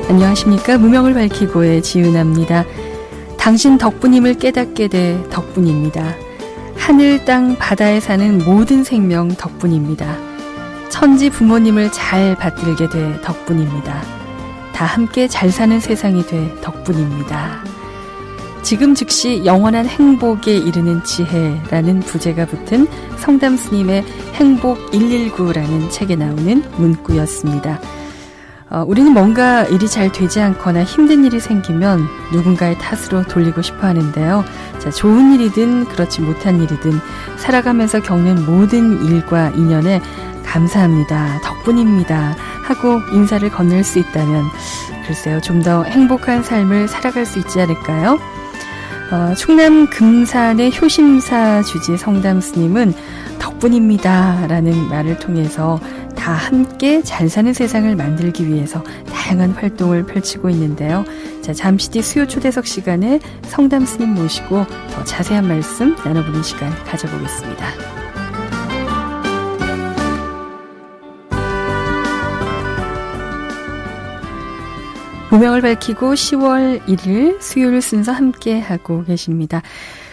안녕하십니까. 무명을 밝히고의 지은아입니다. 당신 덕분임을 깨닫게 돼 덕분입니다. 하늘, 땅, 바다에 사는 모든 생명 덕분입니다. 천지 부모님을 잘 받들게 돼 덕분입니다. 다 함께 잘 사는 세상이 돼 덕분입니다. 지금 즉시 영원한 행복에 이르는 지혜라는 부제가 붙은 성담 스님의 행복 119라는 책에 나오는 문구였습니다. 우리는 뭔가 일이 잘 되지 않거나 힘든 일이 생기면 누군가의 탓으로 돌리고 싶어 하는데요. 자, 좋은 일이든 그렇지 못한 일이든 살아가면서 겪는 모든 일과 인연에 감사합니다, 덕분입니다 하고 인사를 건넬 수 있다면 글쎄요, 좀 더 행복한 삶을 살아갈 수 있지 않을까요? 충남 금산의 효심사 주지 성담 스님은 덕분입니다 라는 말을 통해서 다 함께 잘 사는 세상을 만들기 위해서 다양한 활동을 펼치고 있는데요. 자, 잠시 뒤 수요 초대석 시간에 성담 스님 모시고 더 자세한 말씀 나눠보는 시간 가져보겠습니다. 무명을 밝히고 10월 1일 수요일 순서 함께 하고 계십니다.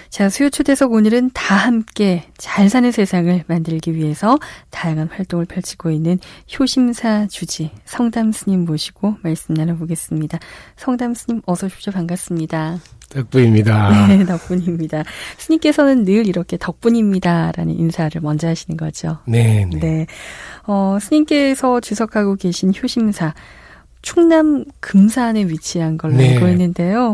자, 수요 초대석 오늘은 다 함께 잘 사는 세상을 만들기 위해서 다양한 활동을 펼치고 있는 효심사 주지 성담 스님 모시고 말씀 나눠보겠습니다. 성담 스님 어서 오십시오. 반갑습니다. 덕분입니다. 네, 덕분입니다. 스님께서는 늘 이렇게 덕분입니다라는 인사를 먼저 하시는 거죠. 네. 네. 스님께서 주석하고 계신 효심사 충남 금산에 위치한 걸로 알고 있는데요.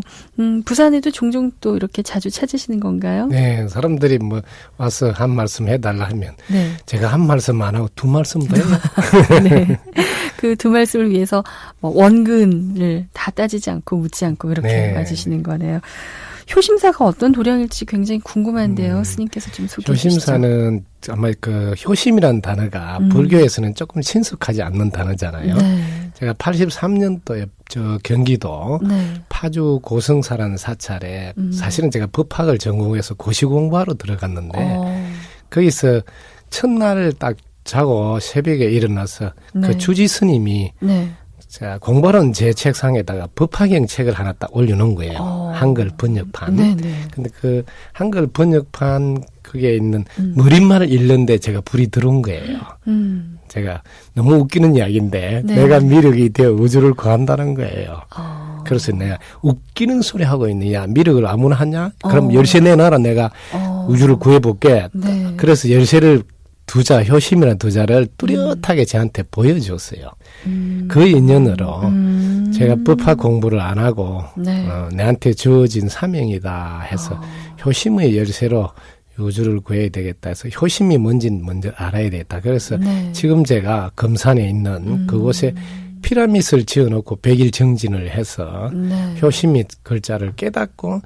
부산에도 종종 또 이렇게 자주 찾으시는 건가요? 네, 사람들이 뭐 와서 한 말씀 해달라 하면 네. 제가 한 말씀 안 하고 두 말씀 더 해요. 네. 그 두 말씀을 위해서 뭐 원근을 다 따지지 않고 묻지 않고 이렇게 와주시는 거네요. 효심사가 어떤 도량일지 굉장히 궁금한데요. 스님께서 좀 소개해 주시죠. 효심사는 아마 그 효심이라는 단어가 불교에서는 조금 친숙하지 않는 단어잖아요. 네. 제가 83년도에 저 경기도 파주 고성사라는 사찰에 사실은 제가 법학을 전공해서 고시 공부하러 들어갔는데 거기서 첫날 딱 자고 새벽에 일어나서 그 주지 스님이 자, 공부하는 제 책상에다가 법화경 책을 하나 딱 올려놓은 거예요. 한글 번역판. 근데 그 한글 번역판 그게 있는 머릿말을 읽는데 제가 불이 들어온 거예요. 제가 너무 웃기는 이야기인데 내가 미륵이 되어 우주를 구한다는 거예요. 그래서 내가 웃기는 소리 하고 있느냐, 미륵을 아무나 하냐? 그럼 열쇠 내놔라, 내가 우주를 구해볼게. 그래서 열쇠를 효심이라는 두 자를 뚜렷하게 저한테 보여줬어요. 그 인연으로 제가 법학 공부를 안 하고 내한테 주어진 사명이다 해서 효심의 열쇠로 우주를 구해야 되겠다 해서 효심이 뭔지는 먼저 알아야 되겠다. 그래서 지금 제가 금산에 있는 그곳에 피라밋을 지어놓고 100일 정진을 해서 효심이 글자를 깨닫고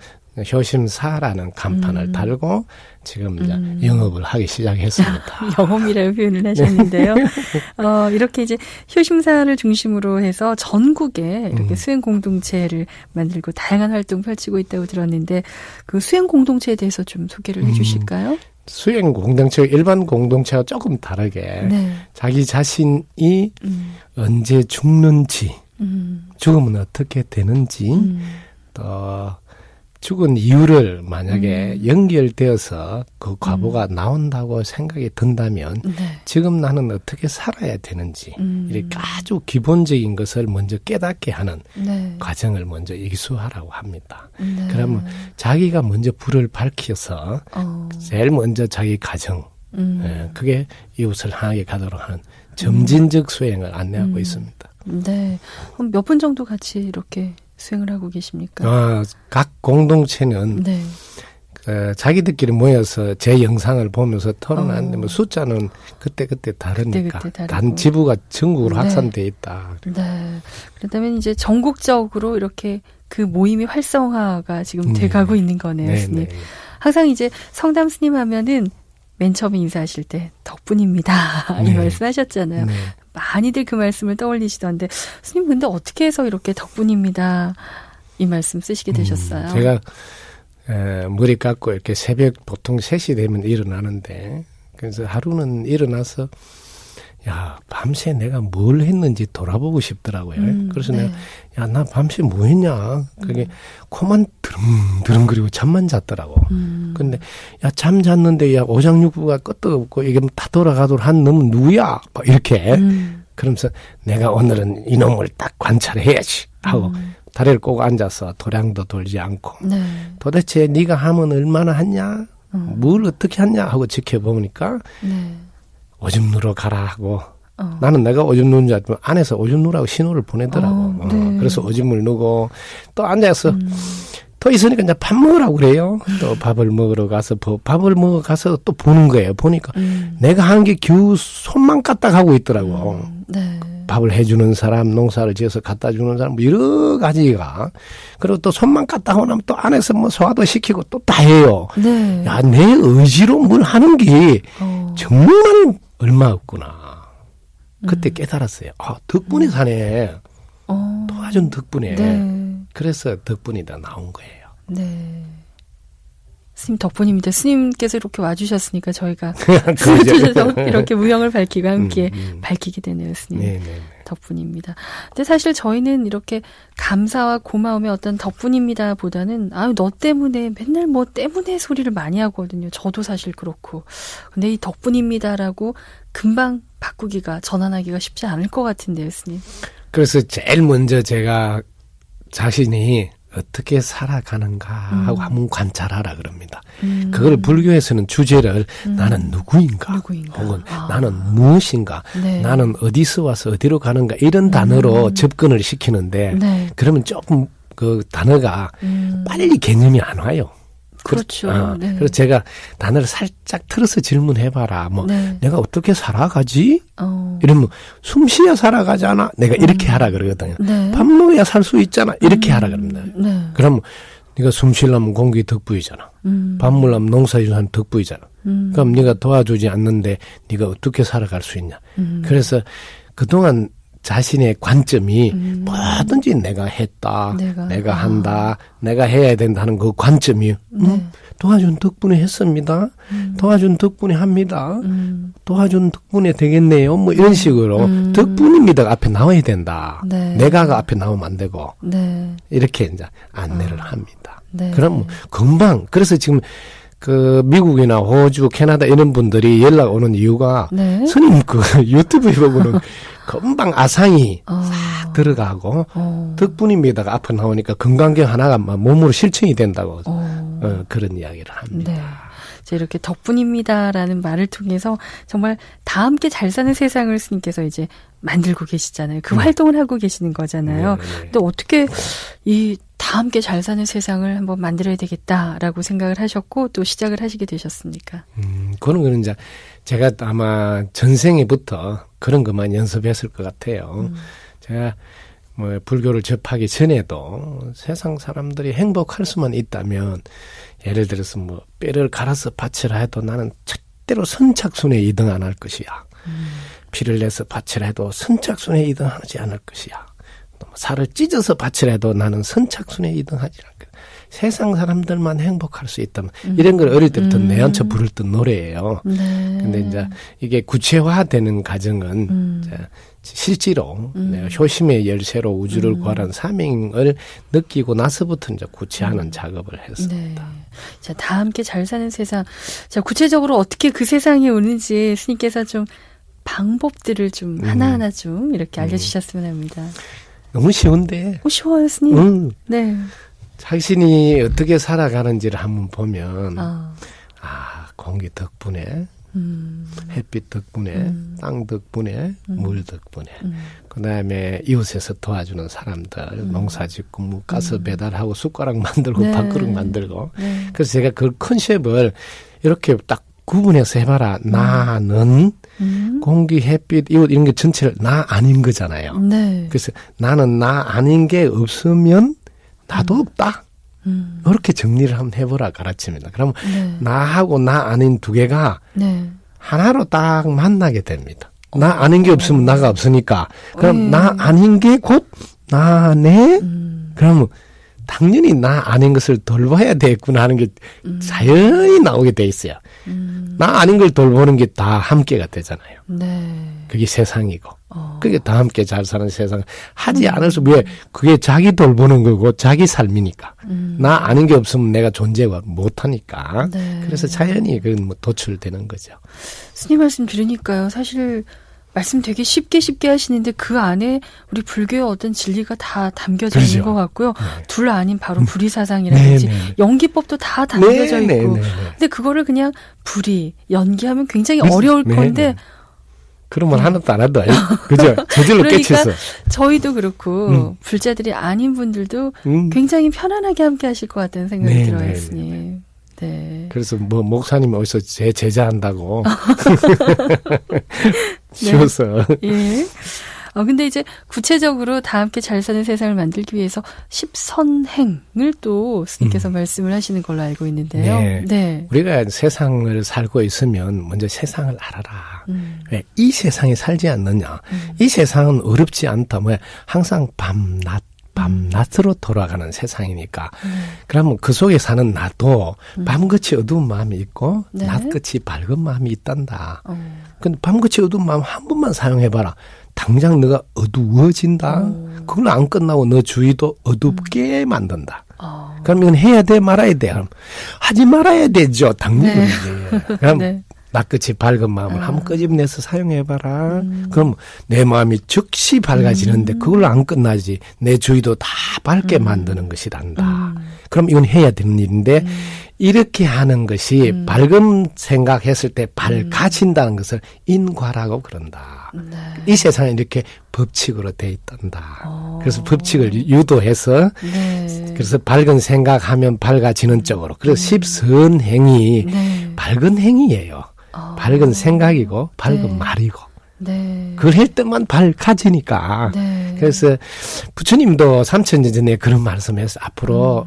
효심사라는 간판을 달고 지금 이제 영업을 하기 시작했습니다. 영업이라는 표현을 하셨는데요. 이렇게 이제 효심사를 중심으로 해서 전국에 이렇게 수행 공동체를 만들고 다양한 활동 펼치고 있다고 들었는데 그 수행 공동체에 대해서 좀 소개를 해 주실까요? 수행 공동체, 일반 공동체와 조금 다르게 자기 자신이 언제 죽는지, 죽으면 어떻게 되는지, 또 죽은 이유를 만약에 연결되어서 그 과보가 나온다고 생각이 든다면 지금 나는 어떻게 살아야 되는지 이렇게 아주 기본적인 것을 먼저 깨닫게 하는 과정을 먼저 이수하라고 합니다. 그러면 자기가 먼저 불을 밝혀서 제일 먼저 자기 가정 그게 이웃을 향하게 가도록 하는 점진적 수행을 안내하고 있습니다. 네. 그럼 몇 분 정도 같이 이렇게 수행을 하고 계십니까? 각 공동체는 자기들끼리 모여서 제 영상을 보면서 토론하는데 뭐 숫자는 그때 다르니까 단 지부가 전국으로 확산돼 있다. 네. 그렇다면 이제 전국적으로 이렇게 그 모임이 활성화가 지금 돼가고 있는 거네요, 스님. 항상 이제 성담 스님 하면은 맨 처음에 인사하실 때 덕분입니다. 이 말씀하셨잖아요. 많이들 그 말씀을 떠올리시던데 스님 근데 어떻게 해서 이렇게 덕분입니다 이 말씀 쓰시게 되셨어요? 제가 머리 감고 이렇게 새벽 보통 3시 되면 일어나는데 그래서 하루는 일어나서 야, 밤새 내가 뭘 했는지 돌아보고 싶더라고요. 그래서 네. 내가, 야, 나 밤새 뭐 했냐? 그게 코만 드름드름거리고 잠만 잤더라고. 근데, 야, 잠 잤는데, 야, 오장육부가 끄떡없고, 이게 다 돌아가도록 한 놈은 누구야? 막 이렇게. 그러면서 내가 오늘은 이놈을 딱 관찰해야지. 하고, 다리를 꼭 앉아서 도량도 돌지 않고. 네. 도대체 네가 하면 얼마나 했냐? 뭘 어떻게 했냐? 하고 지켜보니까, 네. 오줌 누러 가라 하고 나는 내가 오줌 누는 줄 알았더니 안에서 오줌 누라고 신호를 보내더라고. 네. 그래서 오줌을 누고 또 앉아서 더 있으니까 이제 밥 먹으라고 그래요. 또 밥을 먹으러 가서 또 보는 거예요. 보니까 내가 한 게 겨우 손만 까딱 하고 있더라고. 네. 밥을 해주는 사람, 농사를 지어서 갖다 주는 사람, 뭐 여러 가지가. 그리고 또 손만 까딱 하고 나면 또 안에서 뭐 소화도 시키고 또 다 해요. 네. 야, 내 의지로 뭘 하는 게 정말 얼마 없구나. 그때 깨달았어요. 아, 덕분에 사네. 도와준 덕분에. 네. 그래서 덕분이 다 나온 거예요. 네. 스님 덕분입니다. 스님께서 이렇게 와주셨으니까 저희가 그죠? 이렇게 무형을 밝히고 함께 밝히게 되네요, 스님. 네네. 덕분입니다. 근데 사실 저희는 이렇게 감사와 고마움의 어떤 덕분입니다 보다는 아유 너 때문에 맨날 뭐 때문에 소리를 많이 하거든요. 저도 사실 그렇고. 근데 이 덕분입니다라고 금방 바꾸기가 전환하기가 쉽지 않을 것 같은데요, 스님. 그래서 제일 먼저 제가 자신이 어떻게 살아가는가 하고 한번 관찰하라 그럽니다. 그걸 불교에서는 주제를 나는 누구인가 혹은 나는 무엇인가 네. 나는 어디서 와서 어디로 가는가 이런 단어로 접근을 시키는데 네. 그러면 조금 그 단어가 빨리 개념이 안 와요. 그렇죠. 네. 그래서 제가 단어를 살짝 틀어서 질문해봐라. 뭐 네. 내가 어떻게 살아가지? 이러면 숨 쉬야 살아가잖아. 내가 이렇게 하라 그러거든요. 네. 밥 먹어야 살 수 있잖아. 이렇게 하라 그럽니다. 네. 그럼 네가 숨 쉬려면 공기 덕부이잖아. 밥 먹으려면 농사지는 덕부이잖아. 그럼 네가 도와주지 않는데 네가 어떻게 살아갈 수 있냐. 그래서 그동안 자신의 관점이 뭐든지 내가 했다, 내가 한다, 내가 해야 된다는 그 관점이 도와준 덕분에 했습니다. 도와준 덕분에 합니다. 도와준 덕분에 되겠네요. 뭐 이런 식으로 덕분입니다 앞에 나와야 된다. 네. 내가가 앞에 나오면 안 되고 네. 이렇게 이제 안내를 합니다. 네. 그럼 뭐 금방 그래서 지금 그 미국이나 호주, 캐나다 이런 분들이 연락 오는 이유가 네. 스님 그 유튜브에 보면은 금방 아상이 싹 들어가고 덕분입니다가 앞에 나오니까 건강경 하나가 막 몸으로 실천이 된다고 그런 이야기를 합니다. 네. 이제 이렇게 덕분입니다라는 말을 통해서 정말 다 함께 잘 사는 세상을 스님께서 이제 만들고 계시잖아요. 그 활동을 하고 계시는 거잖아요. 네. 근데 어떻게 이 다 함께 잘 사는 세상을 한번 만들어야 되겠다라고 생각을 하셨고 또 시작을 하시게 되셨습니까? 그런 거는 이제 제가 아마 전생에부터 그런 것만 연습했을 것 같아요. 제가 뭐 불교를 접하기 전에도 세상 사람들이 행복할 수만 있다면 예를 들어서 뭐 뼈를 갈아서 바치라 해도 나는 절대로 선착순에 이등 안 할 것이야. 피를 내서 바치라 해도 선착순에 이등하지 않을 것이야. 또 살을 찢어서 바치라 해도 나는 선착순에 이등하지 않을 것이야. 세상 사람들만 행복할 수 있다면 이런 걸 어릴 때부터 내한쳐 부르던 노래예요. 네. 근데 이제 이게 구체화되는 과정은 이제 실제로 내가 효심의 열쇠로 우주를 구하라는 사명을 느끼고 나서부터 이제 구체하는 작업을 했습니다. 네. 자, 다 함께 잘 사는 세상. 자, 구체적으로 어떻게 그 세상이 오는지 스님께서 좀 방법들을 좀 하나하나 좀 이렇게 알려주셨으면 합니다. 너무 쉬운데. 쉬워요, 스님. 네. 자신이 어떻게 살아가는지를 한번 보면 공기 덕분에 햇빛 덕분에 땅 덕분에 물 덕분에 그다음에 이웃에서 도와주는 사람들 농사짓고 뭐 가스 배달하고 숟가락 만들고 네. 밥그릇 만들고 네. 그래서 제가 그 컨셉을 이렇게 딱 구분해서 해봐라. 나는 공기, 햇빛, 이웃 이런 게 전체를 나 아닌 거잖아요. 네. 그래서 나는 나 아닌 게 없으면 나도 없다. 이렇게 정리를 한번 해보라 가르칩니다. 그러면 네. 나하고 나 아닌 두 개가 네. 하나로 딱 만나게 됩니다. 나 아닌 게 없으면 나가 없으니까. 그럼 네. 나 아닌 게 곧 나네? 그러면 당연히 나 아닌 것을 돌봐야 되겠구나 하는 게 자연히 나오게 돼 있어요. 나 아닌 걸 돌보는 게 다 함께가 되잖아요. 네. 그게 세상이고. 그게 다 함께 잘 사는 세상. 하지 않아서 왜 그게 자기 돌보는 거고 자기 삶이니까. 나 아닌 게 없으면 내가 존재 못하니까. 네. 그래서 자연히 그건 뭐 도출되는 거죠. 스님 말씀 들으니까요. 사실 말씀 되게 쉽게 하시는데 그 안에 우리 불교의 어떤 진리가 다 담겨져 그렇죠. 있는 것 같고요. 네. 둘 아닌 바로 불의사상이라든지 연기법도 다 담겨져 있고. 근데 그거를 그냥 불의, 연기하면 굉장히 어려울 건데 그러면 하나도 안 하도 그죠? 저절로 그러니까 깨쳐서. 저희도 그렇고 불자들이 아닌 분들도 굉장히 편안하게 함께 하실 것 같다는 생각이 들어요, 스님. 네. 그래서 뭐 목사님이 어디서 제 제자한다고 쉬워서. 예. 근데 이제 구체적으로 다 함께 잘 사는 세상을 만들기 위해서 10선행을 또 스님께서 말씀을 하시는 걸로 알고 있는데요. 네. 네. 우리가 세상을 살고 있으면 먼저 세상을 알아라. 왜 이 세상에 살지 않느냐. 이 세상은 어렵지 않다. 뭐야 항상 밤낮으로 돌아가는 세상이니까. 그러면 그 속에 사는 나도 밤같이 어두운 마음이 있고 네. 낮같이 밝은 마음이 있단다. 근데 밤같이 어두운 마음 한 번만 사용해봐라. 당장 너가 어두워진다. 그걸로 안 끝나고 너 주위도 어둡게 만든다. 그럼 이건 해야 돼 말아야 돼. 그럼 하지 말아야 되죠. 당연히. 네. 그럼 네. 낮같이 밝은 마음을 한번 끄집내서 사용해봐라. 그럼 내 마음이 즉시 밝아지는데 그걸로 안 끝나지. 내 주위도 다 밝게 만드는 것이란다. 그럼 이건 해야 되는 일인데 이렇게 하는 것이 밝은 생각했을 때 밝아진다는 것을 인과라고 그런다. 네. 이 세상에 이렇게 법칙으로 돼 있단다. 그래서 법칙을 유도해서 네. 그래서 밝은 생각하면 밝아지는 쪽으로. 그래서 십선행이 네. 밝은 행위예요. 밝은 생각이고 밝은 네. 말이고. 네. 그걸 할 때만 밝아지니까. 네. 그래서 부처님도 3000년 전에 그런 말씀했어. 앞으로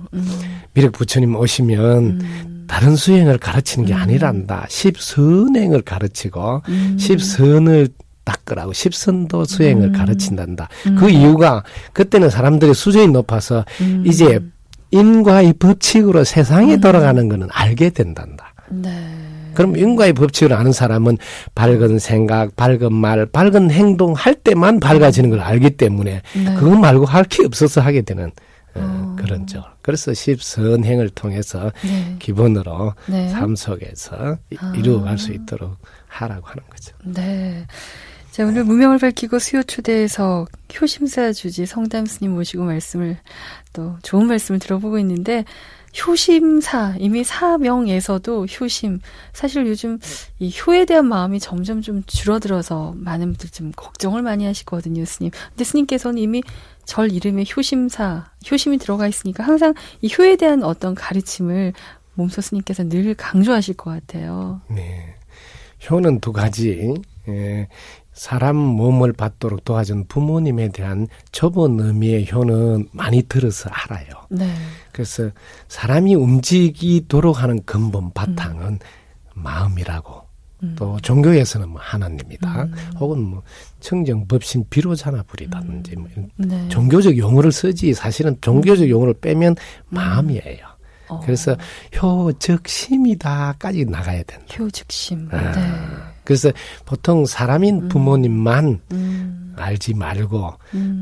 미륵 부처님 오시면 다른 수행을 가르치는 게 아니란다. 십선행을 가르치고 십선을 닦으라고 십선도 수행을 가르친단다. 그 이유가 그때는 사람들의 수준이 높아서 이제 인과의 법칙으로 세상이 돌아가는 거는 알게 된단다. 네. 그럼 인과의 법칙을 아는 사람은 밝은 생각, 밝은 말, 밝은 행동 할 때만 밝아지는 걸 알기 때문에 네. 그거 말고 할 게 없어서 하게 되는 그런 쪽. 그래서 십선행을 통해서 네. 기본으로 네. 삶 속에서 이루어갈 수 있도록 하라고 하는 거죠. 네. 자, 오늘 무명을 밝히고 수요 초대에서 효심사 주지 성담 스님 모시고 말씀을 또 좋은 말씀을 들어보고 있는데 효심사, 이미 사명에서도 효심. 사실 요즘 이 효에 대한 마음이 점점 좀 줄어들어서 많은 분들 좀 걱정을 많이 하시거든요, 스님. 근데 스님께서는 이미 절 이름에 효심사, 효심이 들어가 있으니까 항상 이 효에 대한 어떤 가르침을 몸소 스님께서 늘 강조하실 것 같아요. 네. 효는 두 가지. 사람 몸을 받도록 도와준 부모님에 대한 좁은 의미의 효는 많이 들어서 알아요. 네. 그래서 사람이 움직이도록 하는 근본 바탕은 마음이라고. 또 종교에서는 뭐 하나님이다. 혹은 뭐 청정법신 비로자나 불이다든지 뭐 네. 종교적 용어를 쓰지 사실은 종교적 용어를 빼면 마음이에요. 그래서 효즉심이다까지 나가야 된다. 효즉심. 네. 네. 그래서 보통 사람인 부모님만 알지 말고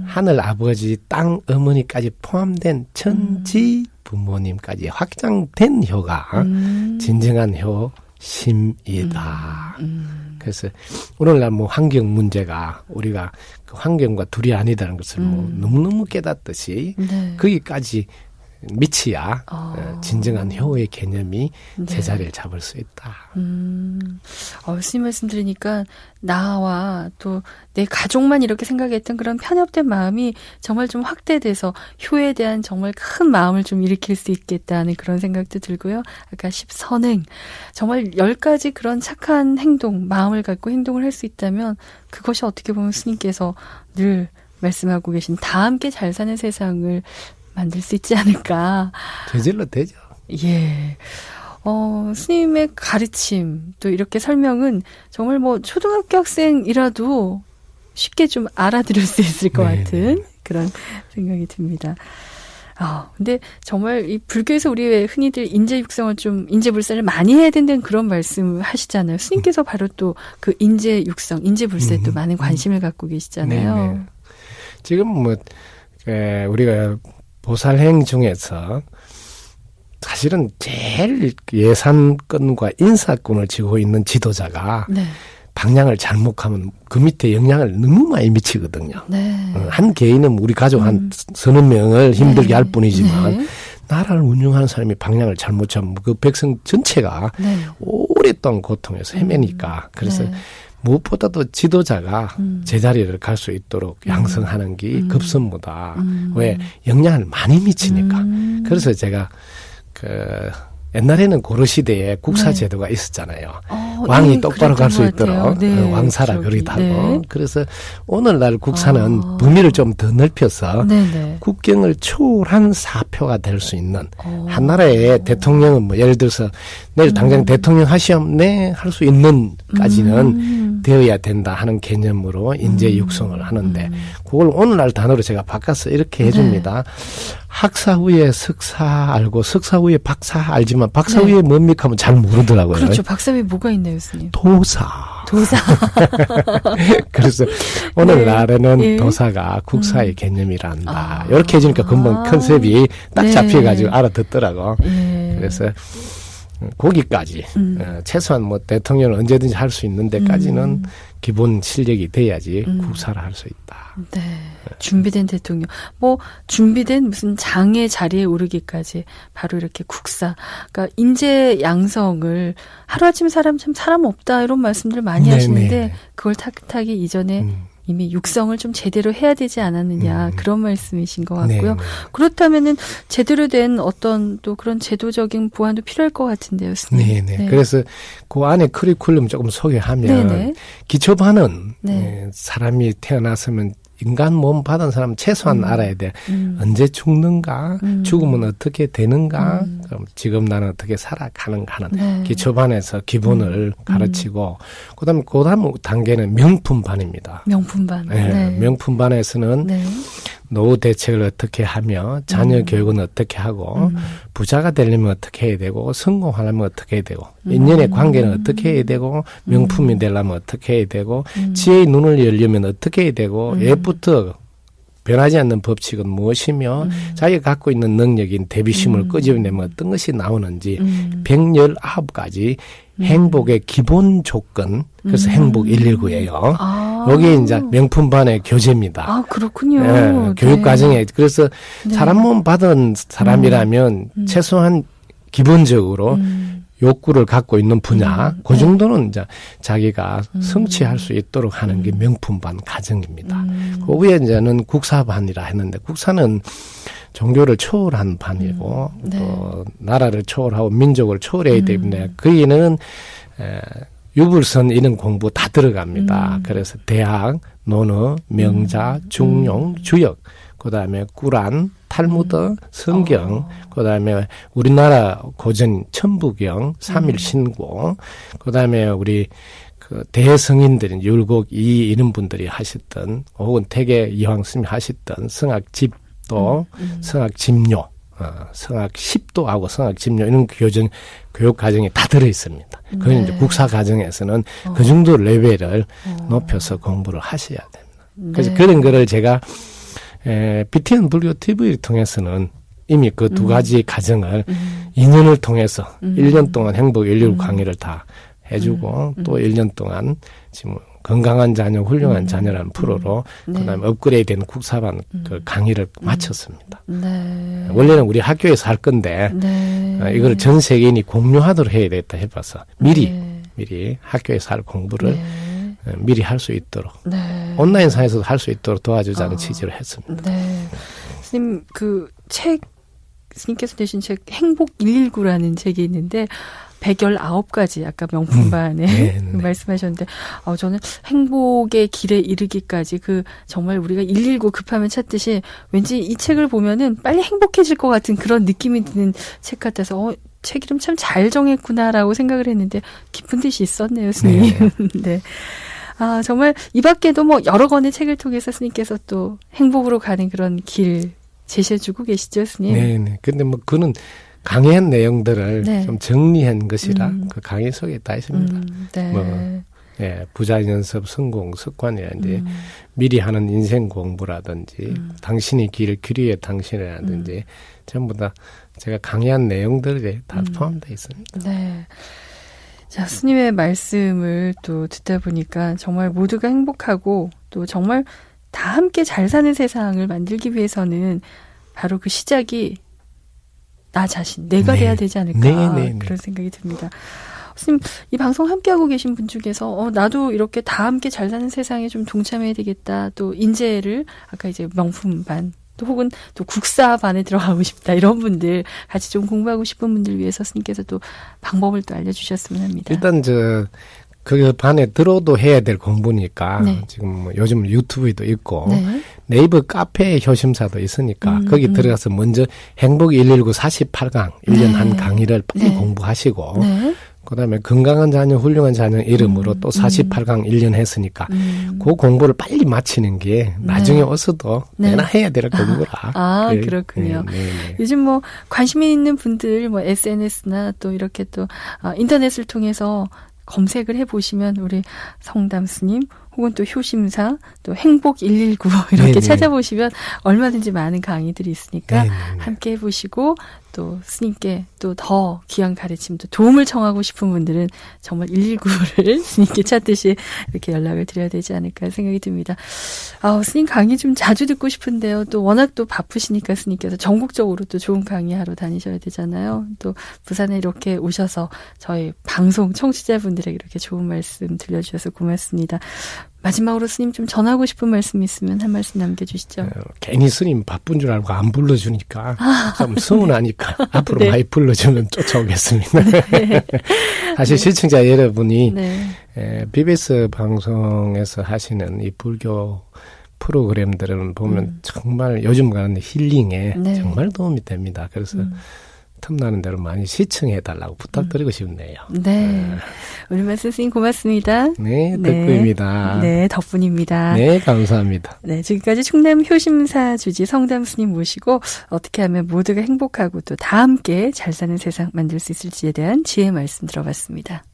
하늘 아버지, 땅 어머니까지 포함된 천지 부모님까지 확장된 효가 진정한 효심이다. 그래서 오늘날 뭐 환경 문제가 우리가 그 환경과 둘이 아니다는 것을 뭐 너무너무 깨닫듯이 네. 거기까지 미치야 진정한 효의 개념이 제자리를 잡을 수 있다. 스님 말씀 들으니까 나와 또 내 가족만 이렇게 생각했던 그런 편협된 마음이 정말 좀 확대돼서 효에 대한 정말 큰 마음을 좀 일으킬 수 있겠다는 그런 생각도 들고요. 아까 십선행, 정말 10가지 그런 착한 행동, 마음을 갖고 행동을 할 수 있다면 그것이 어떻게 보면 스님께서 늘 말씀하고 계신 다 함께 잘 사는 세상을 만들 수 있지 않을까. 저절로 되죠. 예. 스님의 가르침, 또 이렇게 설명은 정말 뭐 초등학교 학생이라도 쉽게 좀 알아들을 수 있을 것 같은 그런 생각이 듭니다. 근데 정말 이 불교에서 우리 왜 흔히들 인재 육성을 좀, 인재 불사를 많이 해야 된다는 그런 말씀을 하시잖아요. 스님께서 바로 또 그 인재 육성, 인재 불사에 또 많은 관심을 갖고 계시잖아요. 네네. 지금 뭐, 우리가 보살행 중에서 사실은 제일 예산권과 인사권을 쥐고 있는 지도자가 네. 방향을 잘못하면 그 밑에 영향을 너무 많이 미치거든요. 네. 한 개인은 우리 가족 한 서너 명을 힘들게 네. 할 뿐이지만 네. 나라를 운영하는 사람이 방향을 잘못 잡으면 그 백성 전체가 네. 오랫동안 고통에서 헤매니까. 그래서 네. 무엇보다도 지도자가 제자리를 갈 수 있도록 양성하는 게 급선무다. 왜? 영향을 많이 미치니까. 그래서 제가 옛날에는 고려시대에 국사제도가 있었잖아요. 왕이 똑바로 갈 수 있도록 네, 왕사라 그러기도 네. 하고. 그래서 오늘날 국사는 범위를 좀 더 넓혀서 네네. 국경을 초월한 사표가 될 수 있는 한 나라의 대통령은 뭐 예를 들어서 내일 당장 대통령 하시험 네 할 수 있는까지는 되어야 된다 하는 개념으로 인재 육성을 하는데 그걸 오늘날 단어로 제가 바꿔서 이렇게 해줍니다. 학사 후에 석사 알고 석사 후에 박사 알지만 박사 후에 뭡니까 하면 잘 모르더라고요. 그렇죠. 박사 후에 뭐가 있나요, 스님? 도사. 그래서 오늘날에는 네. 도사가 국사의 개념이란다. 이렇게 해주니까 금방 컨셉이 딱 잡혀가지고 알아듣더라고. 그래서 거기까지 최소한 뭐 대통령을 언제든지 할 수 있는 데까지는 기본 실력이 돼야지 국사를 할 수 있다. 네. 준비된 대통령. 뭐 준비된 무슨 장의 자리에 오르기까지 바로 이렇게 국사. 그러니까 인재 양성을 하루아침에 사람 없다 이런 말씀들 많이 하시는데 그걸 탁탁이 이전에 이미 육성을 좀 제대로 해야 되지 않았느냐 그런 말씀이신 것 같고요. 네네. 그렇다면은 제대로 된 어떤 또 그런 제도적인 보완도 필요할 것 같은데요, 스님. 네네. 네. 그래서 그 안에 커리큘럼 조금 소개하면 네네. 기초반은 네. 사람이 태어났으면 인간 몸 받은 사람 최소한 알아야 돼. 언제 죽는가? 죽으면 어떻게 되는가? 그럼 지금 나는 어떻게 살아가는가 하는 네. 기초반에서 기본을 가르치고 그다음 단계는 명품반입니다. 명품반. 네. 네. 명품반에서는 네. 노후 대책을 어떻게 하며 자녀 교육은 어떻게 하고 부자가 되려면 어떻게 해야 되고 성공하려면 어떻게 해야 되고 인연의 관계는 어떻게 해야 되고 명품이 되려면 어떻게 해야 되고 지혜의 눈을 열려면 어떻게 해야 되고 예부터 변하지 않는 법칙은 무엇이며 자기가 갖고 있는 능력인 대비심을 끄집어내면 어떤 것이 나오는지 119가지 행복의 기본 조건 그래서 행복 119예요. 여기 이제 명품반의 교재입니다. 아, 그렇군요. 네, 교육 과정에 그래서 사람 몸 받은 사람이라면 최소한 기본적으로 욕구를 갖고 있는 분야, 그 정도는 이제 자기가 성취할 수 있도록 하는 게 명품반 과정입니다. 그 위에 이제는 국사반이라 했는데 국사는 종교를 초월한 반이고 또 나라를 초월하고 민족을 초월해야 때문에 거기는 유불선 이런 공부 다 들어갑니다. 그래서 대학, 논어, 명자, 중용, 주역, 그다음에 꾸란, 탈무드, 성경, 그다음에 우리나라 고전 천부경, 삼일신고, 그다음에 우리 그 대성인들인 율곡 이 이런 분들이 하셨던 혹은 태계 이황스님이 하셨던 성악집도, 성악집료, 성악십도하고 성악집료 이런 교육 과정이 다 들어 있습니다. 그건 이제 국사 과정에서는 그 정도 레벨을 높여서 공부를 하셔야 됩니다. 그래서 그런 거를 제가 BTN 불교 TV를 통해서는 이미 그 두 가지 과정을 2년을 통해서 1년 동안 행복 119 강의를 다 해주고 또 1년 동안 지금 건강한 자녀, 훌륭한 자녀라는 프로로 그다음에 업그레이드된 국사반 그 강의를 마쳤습니다. 네. 원래는 우리 학교에서 할 건데 이걸 전 세계인이 공유하도록 해야 되겠다 해봐서 미리 학교에서 할 공부를 미리 할 수 있도록 온라인상에서도 할 수 있도록 도와주자는 취지로 했습니다. 네. 스님 그 책 스님께서 내신 책 행복 119라는 책이 있는데 119가지 아까 명품반에 말씀하셨는데 저는 행복의 길에 이르기까지 그 정말 우리가 119 급하면 찾듯이 왠지 이 책을 보면은 빨리 행복해질 것 같은 그런 느낌이 드는 책 같아서 책 이름 참 잘 정했구나라고 생각을 했는데 깊은 뜻이 있었네요, 스님. 네. 아, 정말 이 밖에도 뭐 여러 권의 책을 통해서 스님께서 또 행복으로 가는 그런 길 제시해주고 계시죠, 스님? 네네. 근데 뭐 그는 강의한 내용들을 네. 좀 정리한 것이라 그 강의 속에 다 있습니다. 네. 뭐 예, 부자 연습 성공 습관이라든지 미리 하는 인생 공부라든지 당신의 길 귀리의 당신이라든지 전부 다 제가 강의한 내용들이 다 포함되어 있습니다. 네. 자, 스님의 말씀을 또 듣다 보니까 정말 모두가 행복하고 또 정말 다 함께 잘 사는 세상을 만들기 위해서는 바로 그 시작이 나 자신, 내가 네. 돼야 되지 않을까 네. 그런 생각이 듭니다. 스님, 이 방송 함께하고 계신 분 중에서 나도 이렇게 다 함께 잘 사는 세상에 좀 동참해야 되겠다. 또 인재를 아까 이제 명품반 또 혹은 또 국사반에 들어가고 싶다. 이런 분들 같이 좀 공부하고 싶은 분들 위해서 스님께서 또 방법을 또 알려주셨으면 합니다. 일단 그 반에 들어도 해야 될 공부니까 네. 지금 뭐 요즘 유튜브에도 있고 네. 네이버 카페 효심사도 있으니까 거기 들어가서 먼저 행복 119 48강 1년 네. 한 강의를 빨리 네. 공부하시고 네. 그다음에 건강한 자녀 훌륭한 자녀 이름으로 또 48강 1년 했으니까 그 공부를 빨리 마치는 게 나중에 와서도 네. 내나 해야 될 공부라. 네. 그렇군요. 네. 요즘 뭐 관심이 있는 분들 뭐 SNS나 또 이렇게 또 인터넷을 통해서 검색을 해보시면 우리 성담 스님 혹은 또 효심사 또 행복 119 이렇게 네네. 찾아보시면 얼마든지 많은 강의들이 있으니까 네네. 함께 해보시고 또 스님께 또 더 귀한 가르침 또 도움을 청하고 싶은 분들은 정말 119를 스님께 찾듯이 이렇게 연락을 드려야 되지 않을까 생각이 듭니다. 스님 강의 좀 자주 듣고 싶은데요. 또 워낙 또 바쁘시니까 스님께서 전국적으로 또 좋은 강의하러 다니셔야 되잖아요. 또 부산에 이렇게 오셔서 저희 방송 청취자분들에게 이렇게 좋은 말씀 들려주셔서 고맙습니다. 마지막으로 스님 좀 전하고 싶은 말씀 있으면 한 말씀 남겨주시죠. 괜히 스님 바쁜 줄 알고 안 불러주니까 좀 서운하니까 앞으로 네. 많이 불러주면 쫓아오겠습니다. 네. 사실 시청자 여러분이 네. BBS 방송에서 하시는 이 불교 프로그램들은 보면 정말 요즘 가는 힐링에 네. 정말 도움이 됩니다. 그래서 틈나는 대로 많이 시청해달라고 부탁드리고 싶네요. 네. 오늘 말씀 스님 고맙습니다. 네, 덕구입니다. 네, 덕분입니다. 네, 감사합니다. 네, 지금까지 충남 효심사 주지 성담 스님 모시고 어떻게 하면 모두가 행복하고 또 다 함께 잘 사는 세상 만들 수 있을지에 대한 지혜의 말씀 들어봤습니다.